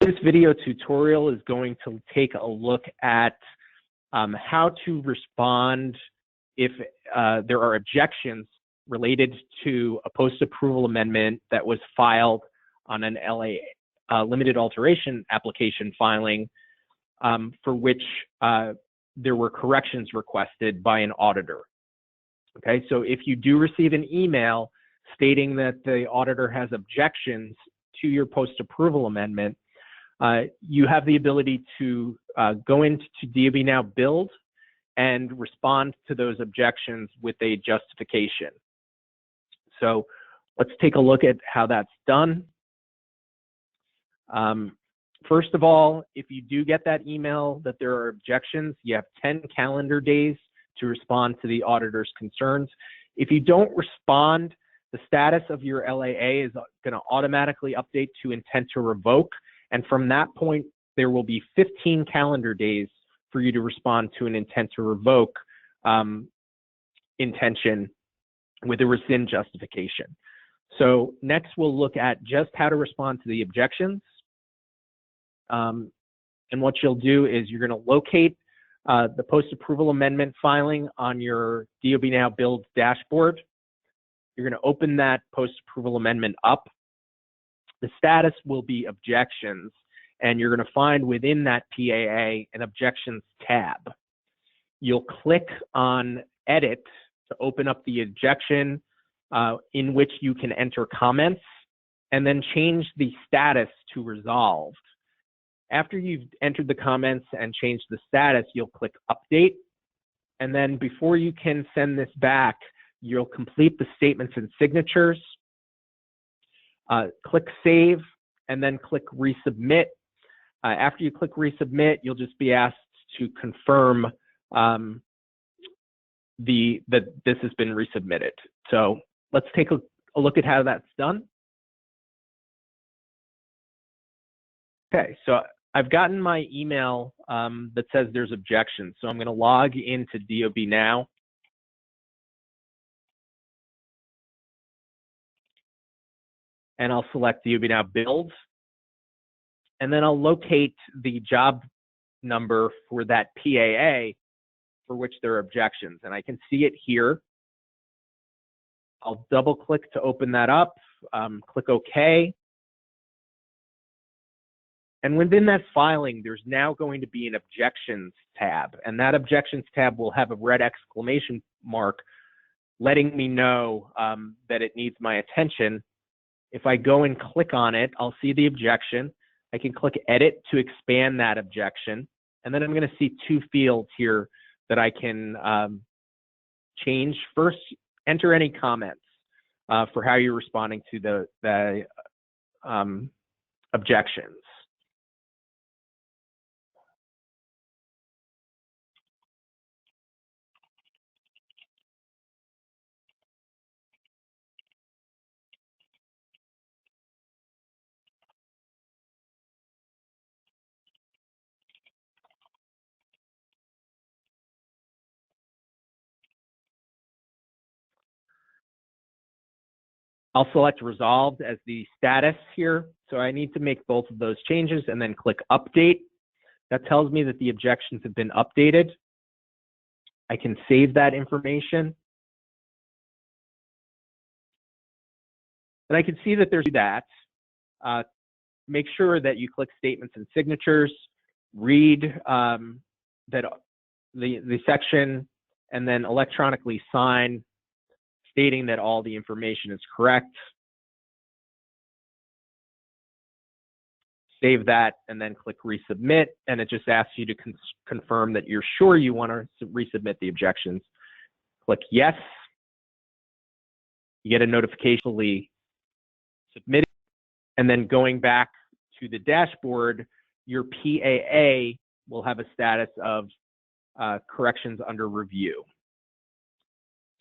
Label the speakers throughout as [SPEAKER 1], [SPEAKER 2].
[SPEAKER 1] This video tutorial is going to take a look at how to respond if there are objections related to a post-approval amendment that was filed on an LAA limited alteration application filing for which there were corrections requested by an auditor. Okay, so if you do receive an email stating that the auditor has objections to your post-approval amendment, you have the ability to go into DOB Now Build and respond to those objections with a justification. So let's take a look at how that's done. First of all, if you do get that email that there are objections, you have 10 calendar days to respond to the auditor's concerns. If you don't respond, the status of your LAA is going to automatically update to intent to revoke. And from that point, there will be 15 calendar days for you to respond to an intent to revoke intention with a rescind justification. So next we'll look at just how to respond to the objections. And what you'll do is you're going to locate the post-approval amendment filing on your DOB Now Build dashboard. You're going to open that post-approval amendment up. The status will be objections, and you're going to find within that PAA an objections tab. You'll click on edit to open up the objection in which you can enter comments and then change the status to resolved. After you've entered the comments and changed the status, you'll click update. And then before you can send this back, you'll complete the statements and signatures, click save, and then click resubmit. After you click resubmit, you'll just be asked to confirm that this has been resubmitted. So let's take a look at how that's done. Okay, so I've gotten my email that says there's objections. So I'm going to log into DOB Now. And I'll select DOB Now Build. And then I'll locate the job number for that PAA for which there are objections. And I can see it here. I'll double click to open that up, click OK. And within that filing, there's now going to be an objections tab. And that objections tab will have a red exclamation mark letting me know that it needs my attention. If I go and click on it, I'll see the objection. I can click edit to expand that objection. And then I'm going to see two fields here that I can change. First, enter any comments for how you're responding to the objections. I'll select resolved as the status here. So I need to make both of those changes and then click update. That tells me that the objections have been updated. I can save that information. And I can see that there's that. Make sure that you click statements and signatures, read that the section, and then electronically sign stating that all the information is correct. Save that and then click resubmit, and it just asks you to confirm that you're sure you want to resubmit the objections. Click yes. You get a notification submitted, and then going back to the dashboard, your PAA will have a status of corrections under review.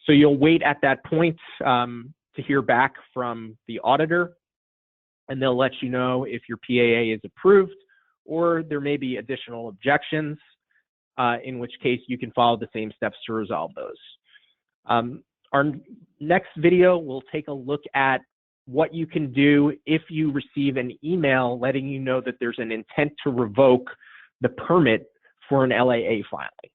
[SPEAKER 1] So you'll wait at that point to hear back from the auditor, and they'll let you know if your PAA is approved or there may be additional objections, in which case you can follow the same steps to resolve those. Our next video will take a look at what you can do if you receive an email letting you know that there's an intent to revoke the permit for an LAA filing.